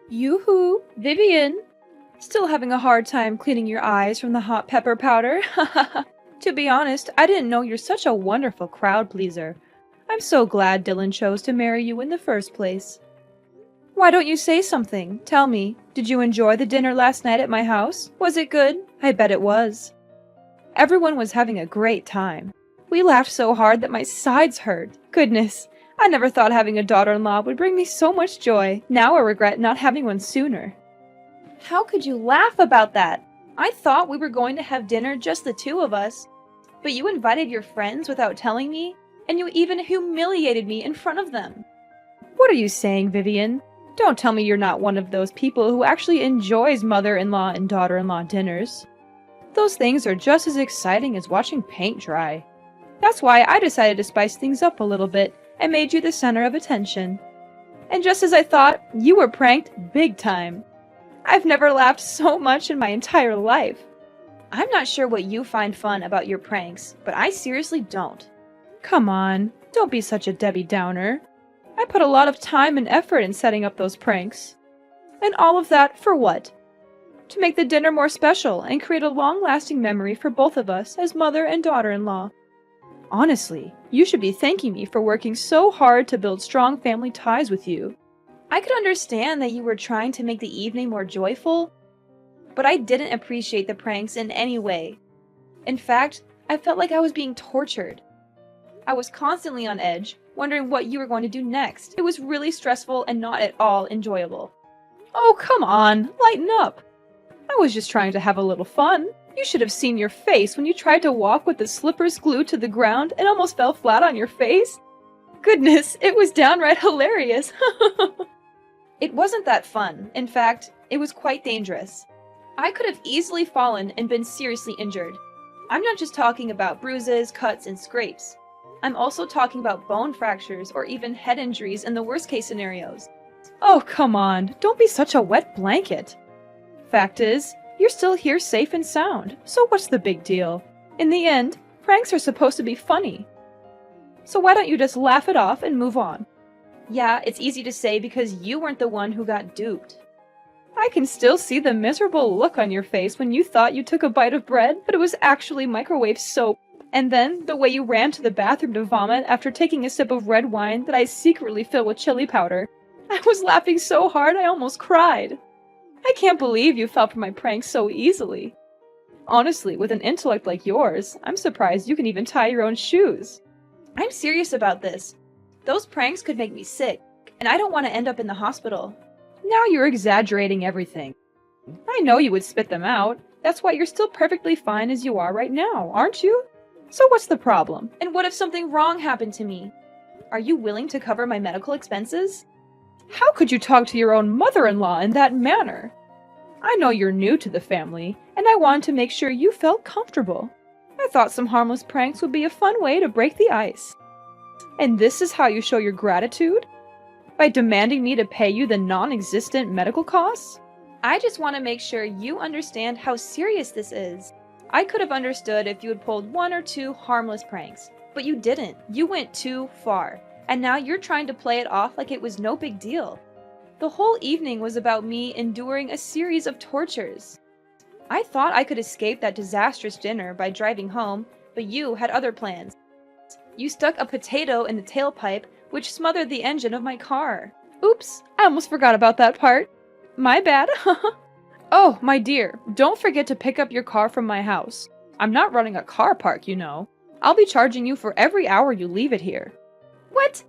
Yoo-hoo, Vivian! Still having a hard time cleaning your eyes from the hot pepper powder? To be honest, I didn't know you're such a wonderful crowd pleaser. I'm so glad Dylan chose to marry you in the first place. Why don't you say something? Tell me, did you enjoy the dinner last night at my house? Was it good? I bet it was. Everyone was having a great time. We laughed so hard that my sides hurt. Goodness, I never thought having a daughter-in-law would bring me so much joy. Now I regret not having one sooner. How could you laugh about that? I thought we were going to have dinner just the two of us. But you invited your friends without telling me, and you even humiliated me in front of them. What are you saying, Vivian? Don't tell me you're not one of those people who actually enjoys mother-in-law and daughter-in-law dinners. Those things are just as exciting as watching paint dry. That's why I decided to spice things up a little bit and made you the center of attention. And just as I thought, you were pranked big time. I've never laughed so much in my entire life. I'm not sure what you find fun about your pranks, but I seriously don't. Come on, don't be such a Debbie Downer. I put a lot of time and effort in setting up those pranks. And all of that for what? To make the dinner more special and create a long-lasting memory for both of us as mother and daughter-in-law. Honestly, you should be thanking me for working so hard to build strong family ties with you. I could understand that you were trying to make the evening more joyful, but I didn't appreciate the pranks in any way. In fact, I felt like I was being tortured. I was constantly on edge, wondering what you were going to do next. It was really stressful and not at all enjoyable. Oh, come on, lighten up. I was just trying to have a little fun. You should have seen your face when you tried to walk with the slippers glued to the ground and almost fell flat on your face. Goodness, it was downright hilarious. It wasn't that fun. In fact, it was quite dangerous. I could have easily fallen and been seriously injured. I'm not just talking about bruises, cuts, and scrapes. I'm also talking about bone fractures or even head injuries in the worst-case scenarios. Oh, come on, don't be such a wet blanket. Fact is, you're still here safe and sound, so what's the big deal? In the end, pranks are supposed to be funny. So why don't you just laugh it off and move on? Yeah, it's easy to say because you weren't the one who got duped. I can still see the miserable look on your face when you thought you took a bite of bread, but it was actually microwave soap. And then, the way you ran to the bathroom to vomit after taking a sip of red wine that I secretly filled with chili powder. I was laughing so hard I almost cried. I can't believe you fell for my pranks so easily. Honestly, with an intellect like yours, I'm surprised you can even tie your own shoes. I'm serious about this. Those pranks could make me sick, and I don't want to end up in the hospital. Now you're exaggerating everything. I know you would spit them out. That's why you're still perfectly fine as you are right now, aren't you? So what's the problem? And what if something wrong happened to me? Are you willing to cover my medical expenses? How could you talk to your own mother-in-law in that manner? I know you're new to the family, and I wanted to make sure you felt comfortable. I thought some harmless pranks would be a fun way to break the ice. And this is how you show your gratitude? By demanding me to pay you the non-existent medical costs? I just want to make sure you understand how serious this is. I could have understood if you had pulled one or two harmless pranks, but you didn't. You went too far, and now you're trying to play it off like it was no big deal. The whole evening was about me enduring a series of tortures. I thought I could escape that disastrous dinner by driving home, but you had other plans. You stuck a potato in the tailpipe, which smothered the engine of my car. Oops, I almost forgot about that part. My bad. Oh, my dear, don't forget to pick up your car from my house. I'm not running a car park, you know. I'll be charging you for every hour you leave it here. What?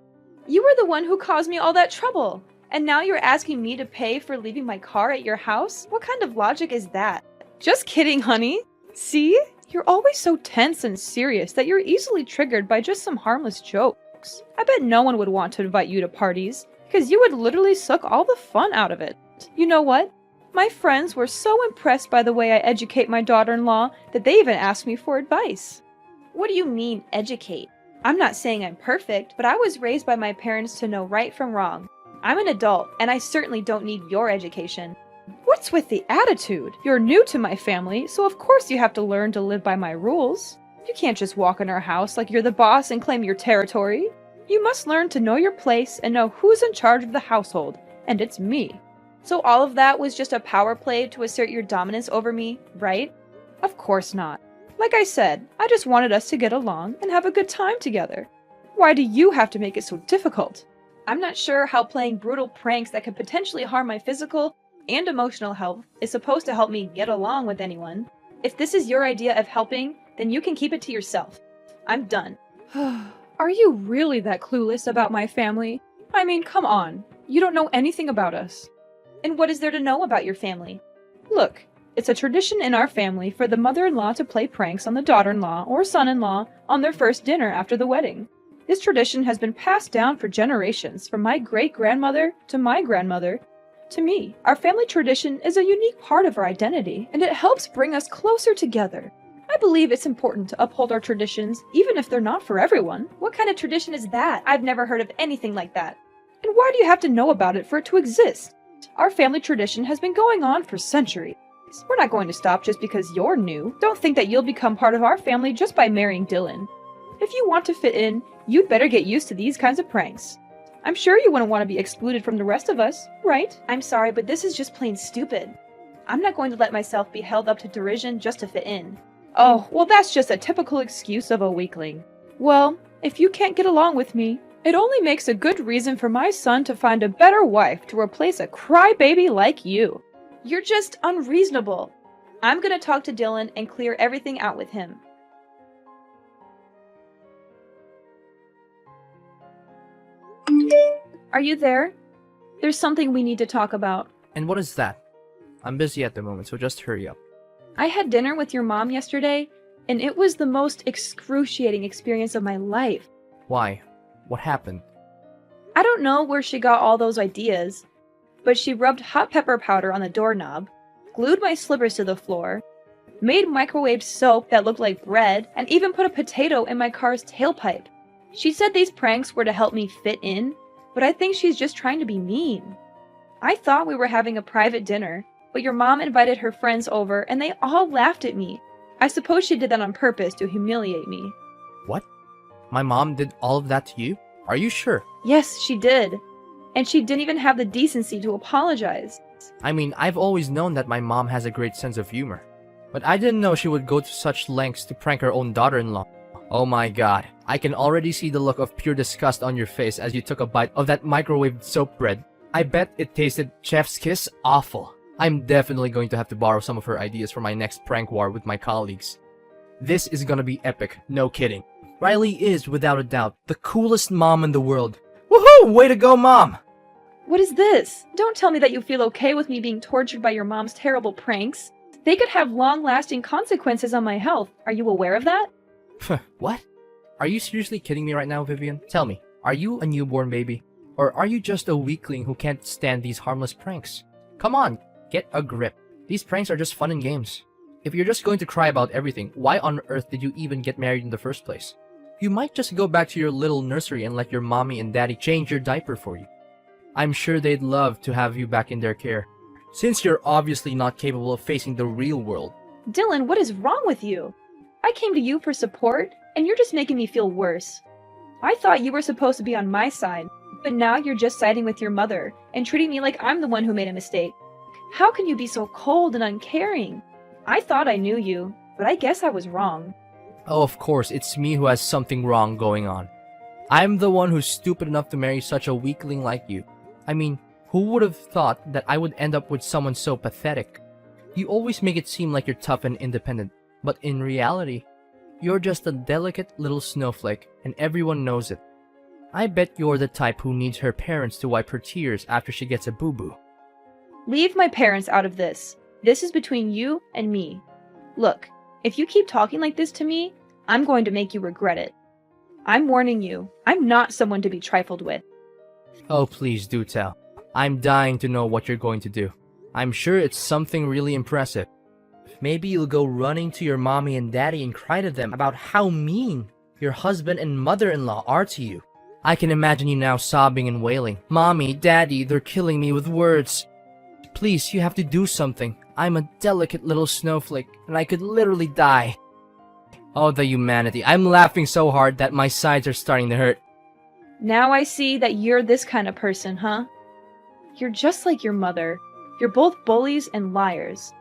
You were the one who caused me all that trouble, and now you're asking me to pay for leaving my car at your house? What kind of logic is that? Just kidding, honey. See? You're always so tense and serious that you're easily triggered by just some harmless jokes. I bet no one would want to invite you to parties, because you would literally suck all the fun out of it. You know what? My friends were so impressed by the way I educate my daughter-in-law that they even asked me for advice. What do you mean, educate? I'm not saying I'm perfect, but I was raised by my parents to know right from wrong. I'm an adult, and I certainly don't need your education. What's with the attitude? You're new to my family, so of course you have to learn to live by my rules. You can't just walk in our house like you're the boss and claim your territory. You must learn to know your place and know who's in charge of the household, and it's me. So all of that was just a power play to assert your dominance over me, right? Of course not. Like I said, I just wanted us to get along and have a good time together. Why do you have to make it so difficult? I'm not sure how playing brutal pranks that could potentially harm my physical and emotional health is supposed to help me get along with anyone. If this is your idea of helping, then you can keep it to yourself. I'm done. Are you really that clueless about my family? I mean, come on. You don't know anything about us. And what is there to know about your family? Look, it's a tradition in our family for the mother-in-law to play pranks on the daughter-in-law or son-in-law on their first dinner after the wedding. This tradition has been passed down for generations, from my great-grandmother to my grandmother to me. Our family tradition is a unique part of our identity, and it helps bring us closer together. I believe it's important to uphold our traditions, even if they're not for everyone. What kind of tradition is that? I've never heard of anything like that. And why do you have to know about it for it to exist? Our family tradition has been going on for centuries. We're not going to stop just because you're new. Don't think that you'll become part of our family just by marrying Dylan. If you want to fit in, you'd better get used to these kinds of pranks. I'm sure you wouldn't want to be excluded from the rest of us, right? I'm sorry, but this is just plain stupid. I'm not going to let myself be held up to derision just to fit in. Oh, well, that's just a typical excuse of a weakling. Well, if you can't get along with me, it only makes a good reason for my son to find a better wife to replace a crybaby like you. You're just unreasonable. I'm gonna talk to Dylan and clear everything out with him. Are you there? There's something we need to talk about. And what is that? I'm busy at the moment, so just hurry up. I had dinner with your mom yesterday, and it was the most excruciating experience of my life. Why? What happened? I don't know where she got all those ideas, but she rubbed hot pepper powder on the doorknob, glued my slippers to the floor, made microwaved soap that looked like bread, and even put a potato in my car's tailpipe. She said these pranks were to help me fit in, but I think she's just trying to be mean. I thought we were having a private dinner, but your mom invited her friends over and they all laughed at me. I suppose she did that on purpose to humiliate me. What? My mom did all of that to you? Are you sure? Yes, she did. And she didn't even have the decency to apologize. I mean, I've always known that my mom has a great sense of humor. But I didn't know she would go to such lengths to prank her own daughter-in-law. Oh my god, I can already see the look of pure disgust on your face as you took a bite of that microwaved soap bread. I bet it tasted chef's kiss awful. I'm definitely going to have to borrow some of her ideas for my next prank war with my colleagues. This is gonna be epic, no kidding. Riley is, without a doubt, the coolest mom in the world. Woohoo! Way to go, Mom! What is this? Don't tell me that you feel okay with me being tortured by your mom's terrible pranks. They could have long-lasting consequences on my health. Are you aware of that? What? Are you seriously kidding me right now, Vivian? Tell me, are you a newborn baby? Or are you just a weakling who can't stand these harmless pranks? Come on, get a grip. These pranks are just fun and games. If you're just going to cry about everything, why on earth did you even get married in the first place? You might just go back to your little nursery and let your mommy and daddy change your diaper for you. I'm sure they'd love to have you back in their care, since you're obviously not capable of facing the real world. Dylan, what is wrong with you? I came to you for support, and you're just making me feel worse. I thought you were supposed to be on my side, but now you're just siding with your mother and treating me like I'm the one who made a mistake. How can you be so cold and uncaring? I thought I knew you, but I guess I was wrong. Oh, of course, it's me who has something wrong going on. I'm the one who's stupid enough to marry such a weakling like you. I mean, who would have thought that I would end up with someone so pathetic? You always make it seem like you're tough and independent, but in reality, you're just a delicate little snowflake, and everyone knows it. I bet you're the type who needs her parents to wipe her tears after she gets a boo-boo. Leave my parents out of this. This is between you and me. Look, if you keep talking like this to me, I'm going to make you regret it. I'm warning you, I'm not someone to be trifled with. Oh, please do tell. I'm dying to know what you're going to do. I'm sure it's something really impressive. Maybe you'll go running to your mommy and daddy and cry to them about how mean your husband and mother-in-law are to you. I can imagine you now sobbing and wailing. Mommy, Daddy, they're killing me with words. Please, you have to do something. I'm a delicate little snowflake, and I could literally die. Oh, the humanity. I'm laughing so hard that my sides are starting to hurt. Now I see that you're this kind of person, huh? You're just like your mother. You're both bullies and liars.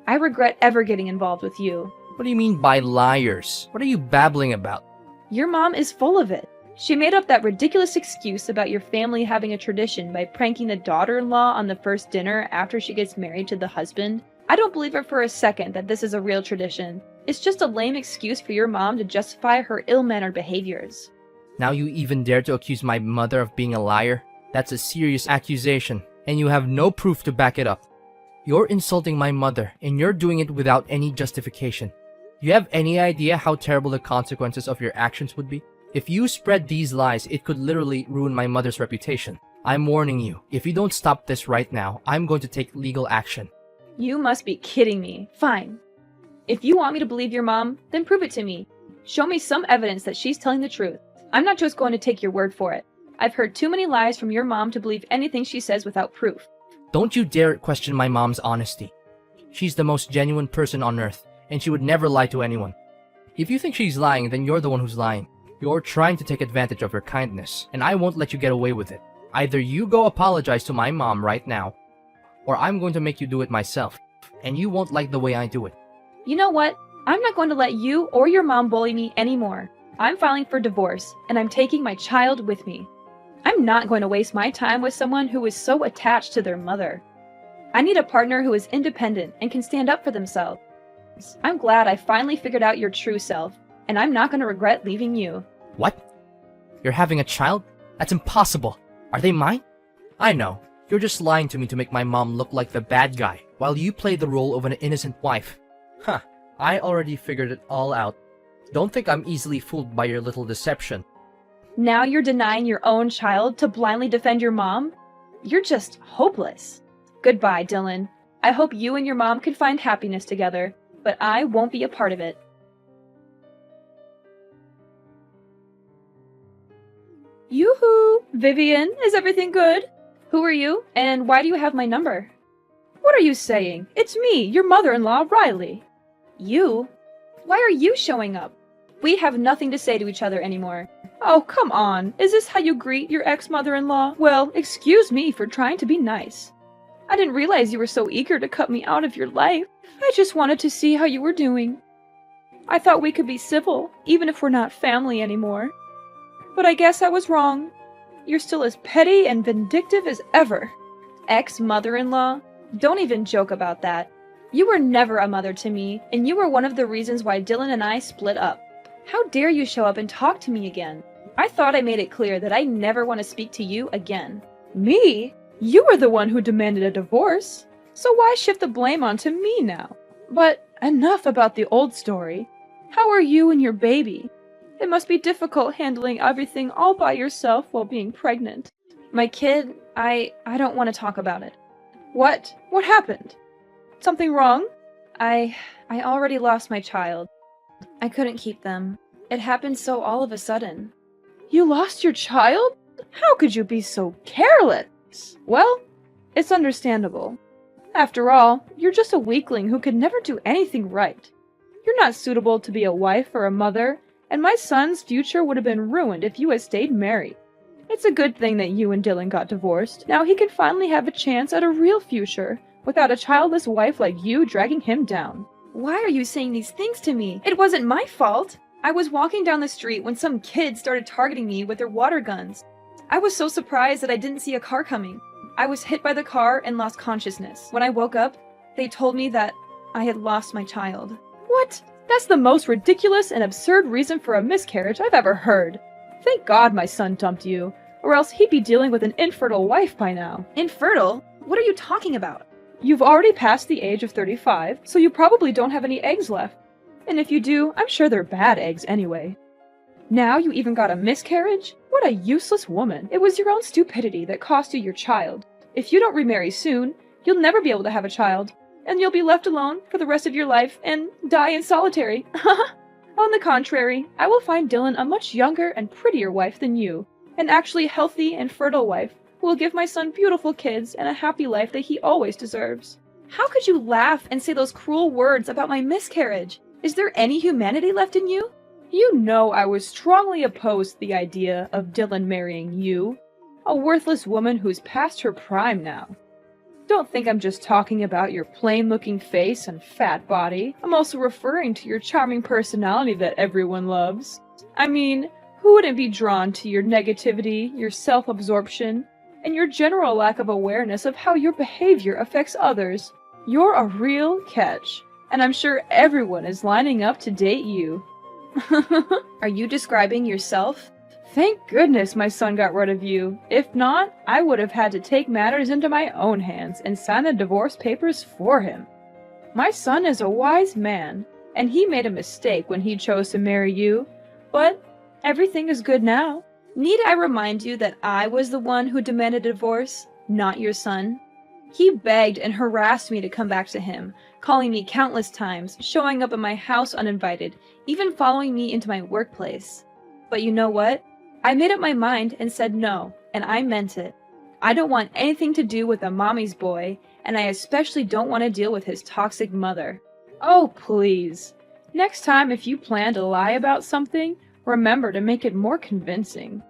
I regret ever getting involved with you. What do you mean by liars? What are you babbling about? Your mom is full of it. She made up that ridiculous excuse about your family having a tradition by pranking the daughter-in-law on the first dinner after she gets married to the husband. I don't believe her for a second that this is a real tradition. It's just a lame excuse for your mom to justify her ill-mannered behaviors. Now you even dare to accuse my mother of being a liar? That's a serious accusation, and you have no proof to back it up. You're insulting my mother, and you're doing it without any justification. Do you have any idea how terrible the consequences of your actions would be? If you spread these lies, it could literally ruin my mother's reputation. I'm warning you, if you don't stop this right now, I'm going to take legal action. You must be kidding me. Fine. If you want me to believe your mom, then prove it to me. Show me some evidence that she's telling the truth. I'm not just going to take your word for it. I've heard too many lies from your mom to believe anything she says without proof. Don't you dare question my mom's honesty. She's the most genuine person on earth, and she would never lie to anyone. If you think she's lying, then you're the one who's lying. You're trying to take advantage of her kindness, and I won't let you get away with it. Either you go apologize to my mom right now, or I'm going to make you do it myself, and you won't like the way I do it. You know what? I'm not going to let you or your mom bully me anymore. I'm filing for divorce, and I'm taking my child with me. I'm not going to waste my time with someone who is so attached to their mother. I need a partner who is independent and can stand up for themselves. I'm glad I finally figured out your true self, and I'm not going to regret leaving you. What? You're having a child? That's impossible. Are they mine? I know. You're just lying to me to make my mom look like the bad guy, while you play the role of an innocent wife. Huh. I already figured it all out. Don't think I'm easily fooled by your little deception. Now you're denying your own child to blindly defend your mom? You're just hopeless. Goodbye, Dylan. I hope you and your mom can find happiness together, but I won't be a part of it. Yoo-hoo! Vivian, is everything good? Who are you, and why do you have my number? What are you saying? It's me, your mother-in-law, Riley. You? Why are you showing up? We have nothing to say to each other anymore. Oh, come on. Is this how you greet your ex-mother-in-law? Well, excuse me for trying to be nice. I didn't realize you were so eager to cut me out of your life. I just wanted to see how you were doing. I thought we could be civil, even if we're not family anymore. But I guess I was wrong. You're still as petty and vindictive as ever. Ex-mother-in-law? Don't even joke about that. You were never a mother to me, and you were one of the reasons why Dylan and I split up. How dare you show up and talk to me again? I thought I made it clear that I never want to speak to you again. Me? You were the one who demanded a divorce. So why shift the blame onto me now? But enough about the old story. How are you and your baby? It must be difficult handling everything all by yourself while being pregnant. My kid, I don't want to talk about it. What? What happened? Something wrong? I already lost my child. I couldn't keep them. It happened so all of a sudden. You lost your child? How could you be so careless? Well, it's understandable. After all, you're just a weakling who could never do anything right. You're not suitable to be a wife or a mother, and my son's future would have been ruined if you had stayed married. It's a good thing that you and Dylan got divorced. Now he can finally have a chance at a real future, without a childless wife like you dragging him down. Why are you saying these things to me? It wasn't my fault. I was walking down the street when some kids started targeting me with their water guns. I was so surprised that I didn't see a car coming. I was hit by the car and lost consciousness. When I woke up, they told me that I had lost my child. What? That's the most ridiculous and absurd reason for a miscarriage I've ever heard. Thank God my son dumped you, or else he'd be dealing with an infertile wife by now. Infertile? What are you talking about? You've already passed the age of 35, so you probably don't have any eggs left. And if you do, I'm sure they're bad eggs anyway. Now you even got a miscarriage? What a useless woman. It was your own stupidity that cost you your child. If you don't remarry soon, you'll never be able to have a child, and you'll be left alone for the rest of your life and die in solitary. On the contrary, I will find Dylan a much younger and prettier wife than you, an actually healthy and fertile wife who will give my son beautiful kids and a happy life that he always deserves. How could you laugh and say those cruel words about my miscarriage? Is there any humanity left in you? You know I was strongly opposed to the idea of Dylan marrying you, a worthless woman who's past her prime now. Don't think I'm just talking about your plain-looking face and fat body. I'm also referring to your charming personality that everyone loves. I mean, who wouldn't be drawn to your negativity, your self-absorption, and your general lack of awareness of how your behavior affects others? You're a real catch, and I'm sure everyone is lining up to date you. Are you describing yourself? Thank goodness my son got rid of you. If not, I would have had to take matters into my own hands and sign the divorce papers for him. My son is a wise man, and he made a mistake when he chose to marry you, but everything is good now. Need I remind you that I was the one who demanded a divorce, not your son? He begged and harassed me to come back to him, calling me countless times, showing up at my house uninvited, even following me into my workplace. But you know what? I made up my mind and said no, and I meant it. I don't want anything to do with a mommy's boy, and I especially don't want to deal with his toxic mother. Oh, please. Next time if you plan to lie about something, remember to make it more convincing.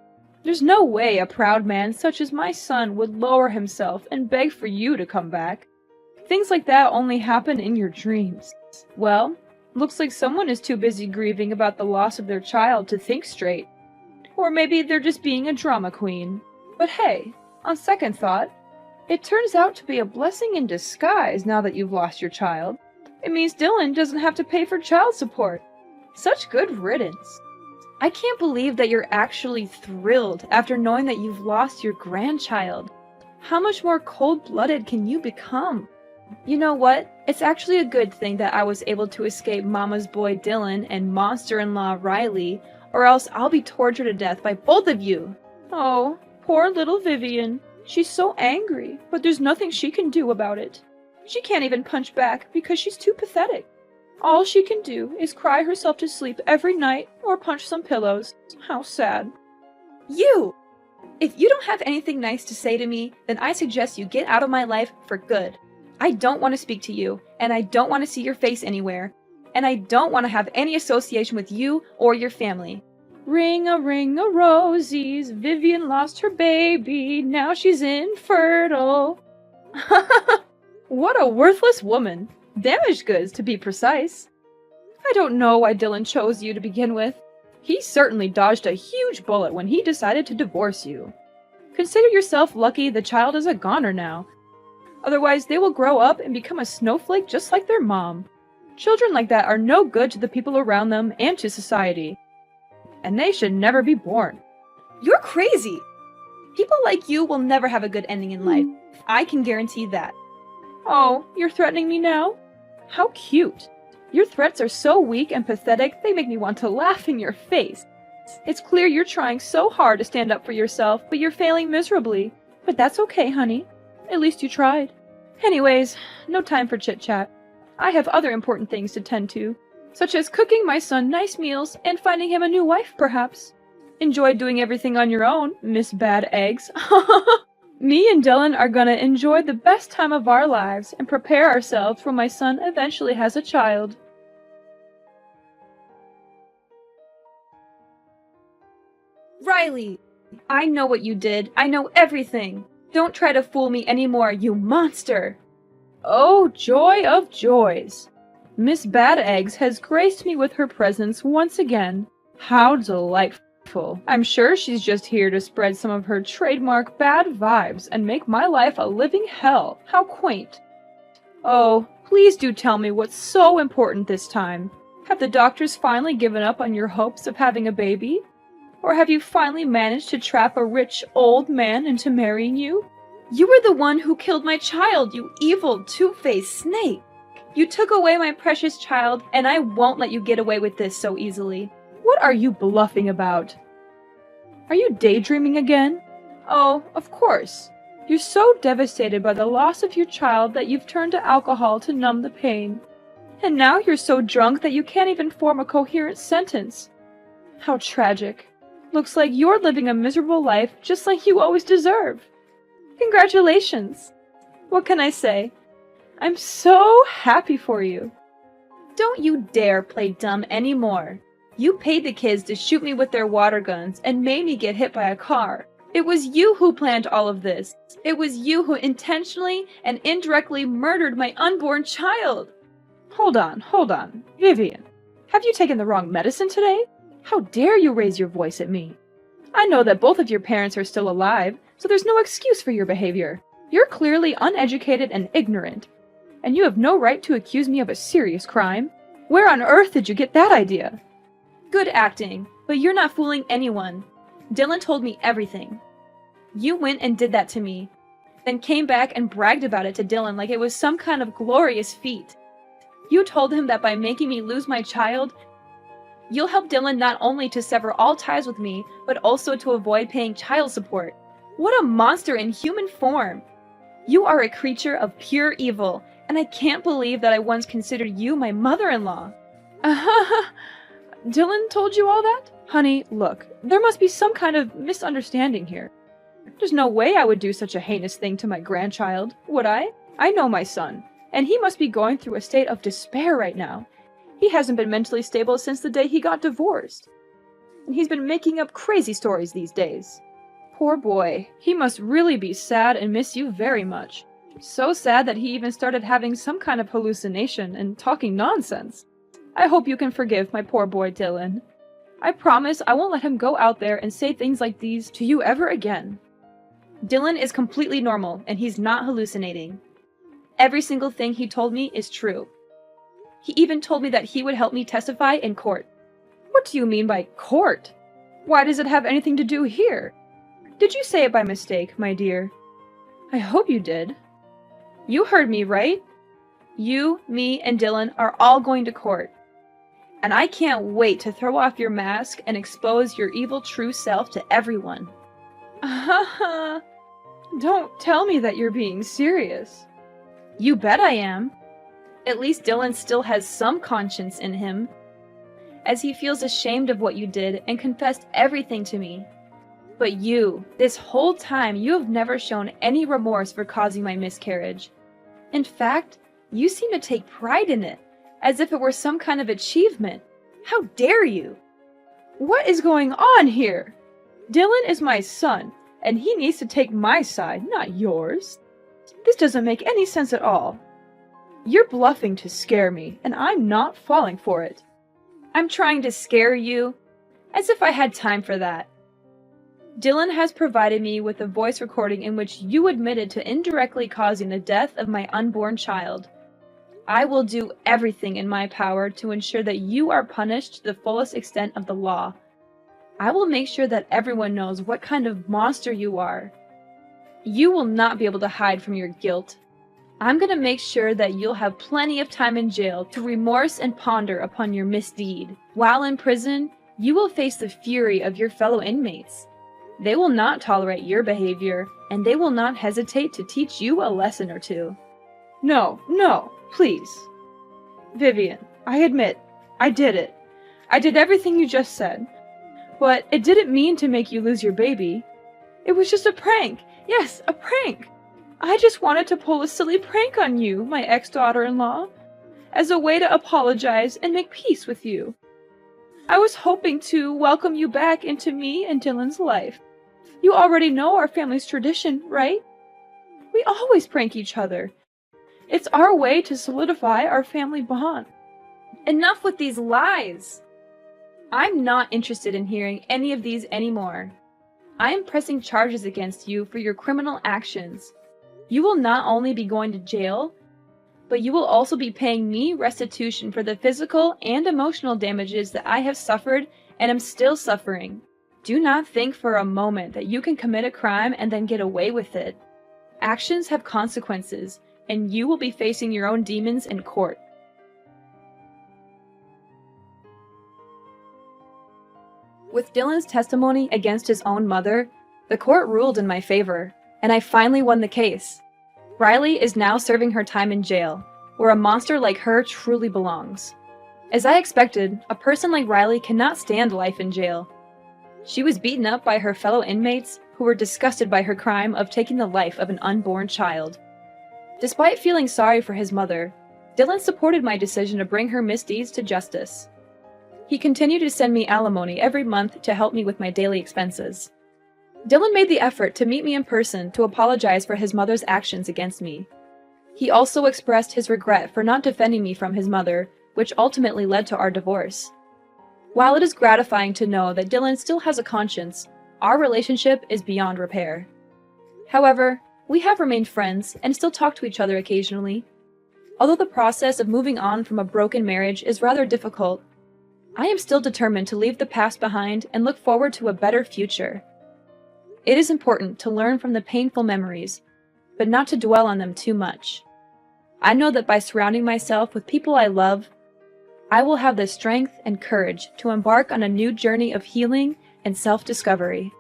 There's no way a proud man such as my son would lower himself and beg for you to come back. Things like that only happen in your dreams. Well, looks like someone is too busy grieving about the loss of their child to think straight. Or maybe they're just being a drama queen. But hey, on second thought, it turns out to be a blessing in disguise now that you've lost your child. It means Dylan doesn't have to pay for child support. Such good riddance. I can't believe that you're actually thrilled after knowing that you've lost your grandchild. How much more cold-blooded can you become? You know what? It's actually a good thing that I was able to escape Mama's boy Dylan and monster-in-law Riley, or else I'll be tortured to death by both of you. Oh, poor little Vivian. She's so angry, but there's nothing she can do about it. She can't even punch back because she's too pathetic. All she can do is cry herself to sleep every night or punch some pillows. How sad. You! If you don't have anything nice to say to me, then I suggest you get out of my life for good. I don't want to speak to you, and I don't want to see your face anywhere. And I don't want to have any association with you or your family. Ring a rosies, Vivian lost her baby, now she's infertile. What a worthless woman. Damaged goods, to be precise. I don't know why Dylan chose you to begin with. He certainly dodged a huge bullet when he decided to divorce you. Consider yourself lucky the child is a goner now. Otherwise, they will grow up and become a snowflake just like their mom. Children like that are no good to the people around them and to society. And they should never be born. You're crazy! People like you will never have a good ending in life. I can guarantee that. Oh, you're threatening me now? How cute. Your threats are so weak and pathetic, they make me want to laugh in your face. It's clear you're trying so hard to stand up for yourself, but you're failing miserably. But that's okay, honey. At least you tried. Anyways, no time for chit-chat. I have other important things to tend to, such as cooking my son nice meals and finding him a new wife, perhaps. Enjoy doing everything on your own, Miss Bad Eggs. Me and Dylan are gonna enjoy the best time of our lives and prepare ourselves when my son eventually has a child. Riley! I know what you did. I know everything. Don't try to fool me anymore, you monster! Oh, joy of joys! Miss Bad Eggs has graced me with her presence once again. How delightful. I'm sure she's just here to spread some of her trademark bad vibes and make my life a living hell. How quaint. Oh, please do tell me what's so important this time. Have the doctors finally given up on your hopes of having a baby? Or have you finally managed to trap a rich old man into marrying you? You were the one who killed my child, you evil, two-faced snake! You took away my precious child, and I won't let you get away with this so easily. What are you bluffing about? Are you daydreaming again? Oh, of course. You're so devastated by the loss of your child that you've turned to alcohol to numb the pain. And now you're so drunk that you can't even form a coherent sentence. How tragic. Looks like you're living a miserable life just like you always deserve. Congratulations! What can I say? I'm so happy for you. Don't you dare play dumb anymore. You paid the kids to shoot me with their water guns and made me get hit by a car. It was you who planned all of this. It was you who intentionally and indirectly murdered my unborn child. Hold on. Vivian, have you taken the wrong medicine today? How dare you raise your voice at me? I know that both of your parents are still alive, so there's no excuse for your behavior. You're clearly uneducated and ignorant, and you have no right to accuse me of a serious crime. Where on earth did you get that idea? Good acting, but you're not fooling anyone. Dylan told me everything. You went and did that to me, then came back and bragged about it to Dylan like it was some kind of glorious feat. You told him that by making me lose my child, you'll help Dylan not only to sever all ties with me, but also to avoid paying child support. What a monster in human form! You are a creature of pure evil, and I can't believe that I once considered you my mother-in-law. Dylan told you all that? Honey, look, there must be some kind of misunderstanding here. There's no way I would do such a heinous thing to my grandchild, would I? I know my son, and he must be going through a state of despair right now. He hasn't been mentally stable since the day he got divorced. And he's been making up crazy stories these days. Poor boy, he must really be sad and miss you very much. So sad that he even started having some kind of hallucination and talking nonsense. I hope you can forgive my poor boy Dylan. I promise I won't let him go out there and say things like these to you ever again. Dylan is completely normal, and he's not hallucinating. Every single thing he told me is true. He even told me that he would help me testify in court. What do you mean by court? Why does it have anything to do here? Did you say it by mistake, my dear? I hope you did. You heard me, right? You, me, and Dylan are all going to court. And I can't wait to throw off your mask and expose your evil true self to everyone. Don't tell me that you're being serious. You bet I am. At least Dylan still has some conscience in him, as he feels ashamed of what you did and confessed everything to me. But you, this whole time, you have never shown any remorse for causing my miscarriage. In fact, you seem to take pride in it, as if it were some kind of achievement. How dare you? What is going on here? Dylan is my son, and he needs to take my side, not yours. This doesn't make any sense at all. You're bluffing to scare me, and I'm not falling for it. I'm trying to scare you, as if I had time for that. Dylan has provided me with a voice recording in which you admitted to indirectly causing the death of my unborn child. I will do everything in my power to ensure that you are punished to the fullest extent of the law. I will make sure that everyone knows what kind of monster you are. You will not be able to hide from your guilt. I'm going to make sure that you'll have plenty of time in jail to remorse and ponder upon your misdeed. While in prison, you will face the fury of your fellow inmates. They will not tolerate your behavior, and they will not hesitate to teach you a lesson or two. No, please. Vivian, I admit, I did it. I did everything you just said. But it didn't mean to make you lose your baby. It was just a prank. Yes, a prank. I just wanted to pull a silly prank on you, my ex-daughter-in-law, as a way to apologize and make peace with you. I was hoping to welcome you back into me and Dylan's life. You already know our family's tradition, right? We always prank each other. It's our way to solidify our family bond. Enough with these lies! I'm not interested in hearing any of these anymore. I am pressing charges against you for your criminal actions. You will not only be going to jail, but you will also be paying me restitution for the physical and emotional damages that I have suffered and am still suffering. Do not think for a moment that you can commit a crime and then get away with it. Actions have consequences, and you will be facing your own demons in court. With Dylan's testimony against his own mother, the court ruled in my favor, and I finally won the case. Riley is now serving her time in jail, where a monster like her truly belongs. As I expected, a person like Riley cannot stand life in jail. She was beaten up by her fellow inmates, who were disgusted by her crime of taking the life of an unborn child. Despite feeling sorry for his mother, Dylan supported my decision to bring her misdeeds to justice. He continued to send me alimony every month to help me with my daily expenses. Dylan made the effort to meet me in person to apologize for his mother's actions against me. He also expressed his regret for not defending me from his mother, which ultimately led to our divorce. While it is gratifying to know that Dylan still has a conscience, our relationship is beyond repair. However, we have remained friends and still talk to each other occasionally. Although the process of moving on from a broken marriage is rather difficult, I am still determined to leave the past behind and look forward to a better future. It is important to learn from the painful memories, but not to dwell on them too much. I know that by surrounding myself with people I love, I will have the strength and courage to embark on a new journey of healing and self-discovery.